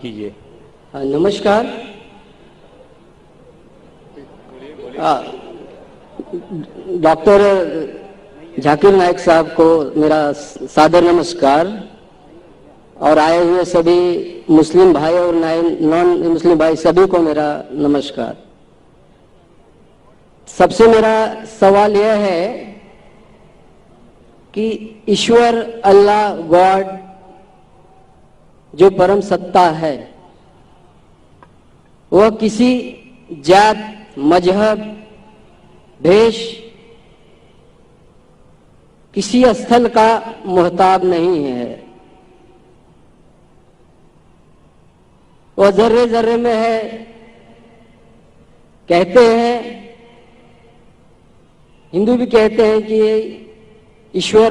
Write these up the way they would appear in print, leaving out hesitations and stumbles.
کیجیے۔ نمشکار، ڈاکٹر ذاکر نائک صاحب کو میرا سادر نمسکار، اور آئے ہوئے سبھی مسلم بھائی اور نان مسلم بھائی سبھی کو میرا نمسکار۔ سب سے میرا سوال یہ ہے کہ ایشور اللہ گاڈ جو پرم ستا ہے وہ کسی جات، مذہب، بھیش، کسی استھل کا محتاج نہیں ہے، وہ ذرے ذرے میں ہے۔ کہتے ہیں، ہندو بھی کہتے ہیں کہ ایشور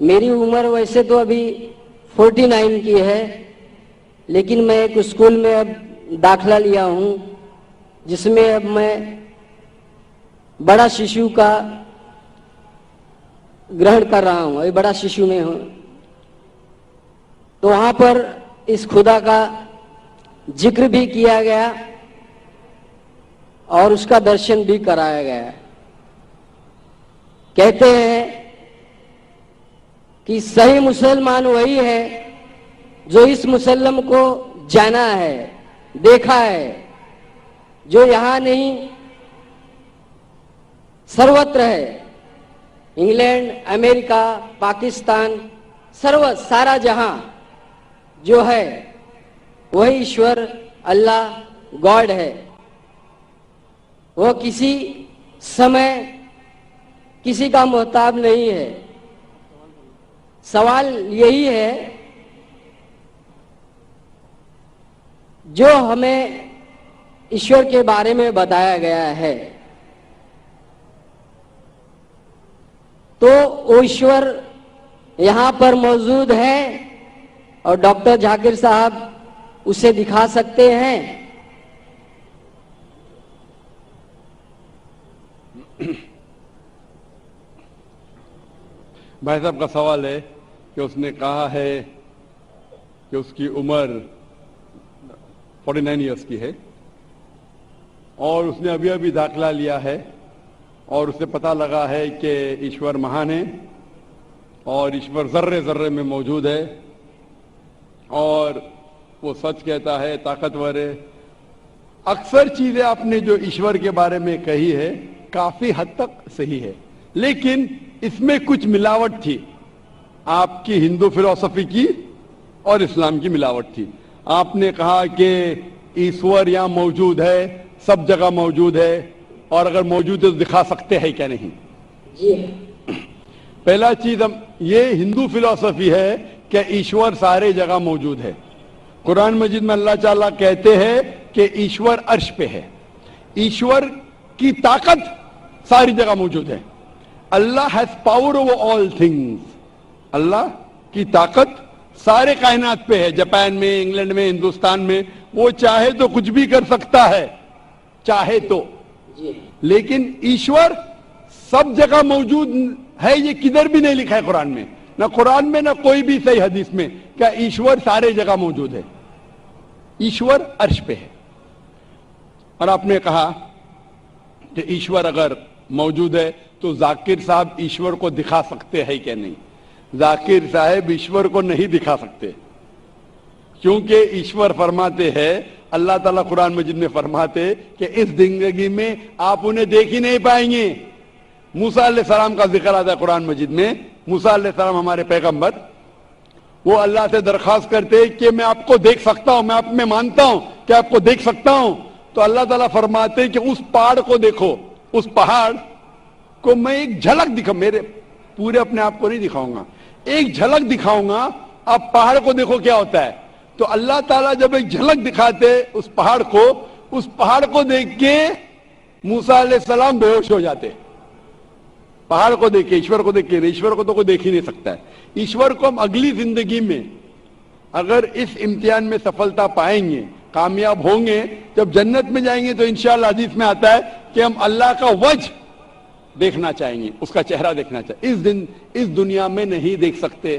میری عمر ویسے تو ابھی 49 کی ہے، لیکن میں ایک اسکول میں اب داخلہ لیا ہوں جس میں اب میں بڑا ششو کا گرہن کر رہا ہوں، ابھی بڑا ششو میں ہوں۔ تو وہاں پر اس خدا کا ذکر بھی کیا گیا اور اس کا درشن بھی کرایا گیا۔ کہتے ہیں کہ صحیح مسلمان وہی ہے جو اس مسلم کو جانا ہے، دیکھا ہے، جو یہاں نہیں سروتر ہے۔ انگلینڈ، امریکہ، پاکستان، سارا جہاں جو ہے وہی ایشور اللہ گاڈ ہے۔ وہ کسی سمے کسی کا محتاج نہیں ہے۔ سوال یہی ہے، جو ہمیں ایشور کے بارے میں بتایا گیا ہے تو وہ ایشور یہاں پر موجود ہے اور ڈاکٹر ذاکر صاحب اسے دکھا سکتے ہیں؟ بھائی صاحب کا سوال ہے کہ اس نے کہا ہے کہ اس کی عمر 49 ایئرس کی ہے اور اس نے ابھی داخلہ لیا ہے اور اسے پتہ لگا ہے کہ ایشور مہان ہے اور ایشور ذرے ذرے میں موجود ہے اور وہ سچ کہتا ہے، طاقتور ہے۔ اکثر چیزیں آپ نے جو ایشور کے بارے میں کہی ہے کافی حد تک صحیح ہے، لیکن اس میں کچھ ملاوٹ تھی، آپ کی ہندو فلسفی کی اور اسلام کی ملاوٹ تھی۔ آپ نے کہا کہ ایشور یہاں موجود ہے، سب جگہ موجود ہے، اور اگر موجود ہے تو دکھا سکتے ہیں کیا نہیں؟ جی، پہلا چیز یہ ہندو فلسفی ہے کہ ایشور سارے جگہ موجود ہے۔ قرآن مجید میں اللہ تعالیٰ کہتے ہیں کہ ایشور عرش پہ ہے، ایشور کی طاقت ساری جگہ موجود ہے۔ اللہ has power over all things, اللہ کی طاقت سارے کائنات پہ ہے، جاپان میں، انگلینڈ میں، ہندوستان میں۔ وہ چاہے تو کچھ بھی کر سکتا ہے، چاہے تو، لیکن ایشور سب جگہ موجود ہے۔ یہ کدھر بھی نہیں لکھا ہے قرآن میں، نہ قرآن میں نہ کوئی بھی صحیح حدیث میں، کہ ایشور سارے جگہ موجود ہے۔ ایشور عرش پہ ہے۔ اور آپ نے کہا کہ ایشور اگر موجود ہے تو ذاکر صاحب ایشور کو دکھا سکتے ہیں کہ نہیں؟ ذاکر صاحب ایشور کو نہیں دکھا سکتے، کیونکہ ایشور فرماتے ہیں، اللہ تعالیٰ قرآن مجید میں فرماتے کہ اس زندگی میں آپ انہیں دیکھ ہی نہیں پائیں گے۔ موسیٰ علیہ السلام کا ذکر آتا ہے قرآن مجید میں۔ موسیٰ علیہ السلام ہمارے پیغمبر، وہ اللہ سے درخواست کرتے کہ میں آپ کو دیکھ سکتا ہوں، میں آپ میں مانتا ہوں کہ آپ کو دیکھ سکتا ہوں۔ تو اللہ تعالیٰ فرماتے کہ اس پہاڑ کو دیکھو، اس پہاڑ کو میں ایک جھلک دکھاؤں، میرے پورے اپنے آپ کو نہیں دکھاؤں گا، ایک جھلک دکھاؤں گا، آپ پہاڑ کو دیکھو کیا ہوتا ہے۔ تو اللہ تعالیٰ جب ایک جھلک دکھاتے اس پہاڑ کو دیکھ کے موسیٰ علیہ السلام بے ہوش ہو جاتے۔ پہاڑ کو دیکھ کے، ایشور کو دیکھ کے، ایشور کو تو کوئی دیکھ ہی نہیں سکتا ہے۔ ایشور کو ہم اگلی زندگی میں اگر اس امتحان میں سفلتا پائیں گے، کامیاب ہوں گے، جب جنت میں جائیں گے تو انشاءاللہ حدیث میں آتا ہے کہ ہم اللہ کا وجہ دیکھنا چاہیں گے، اس کا چہرہ دیکھنا چاہیں۔ اس دنیا میں نہیں دیکھ سکتے،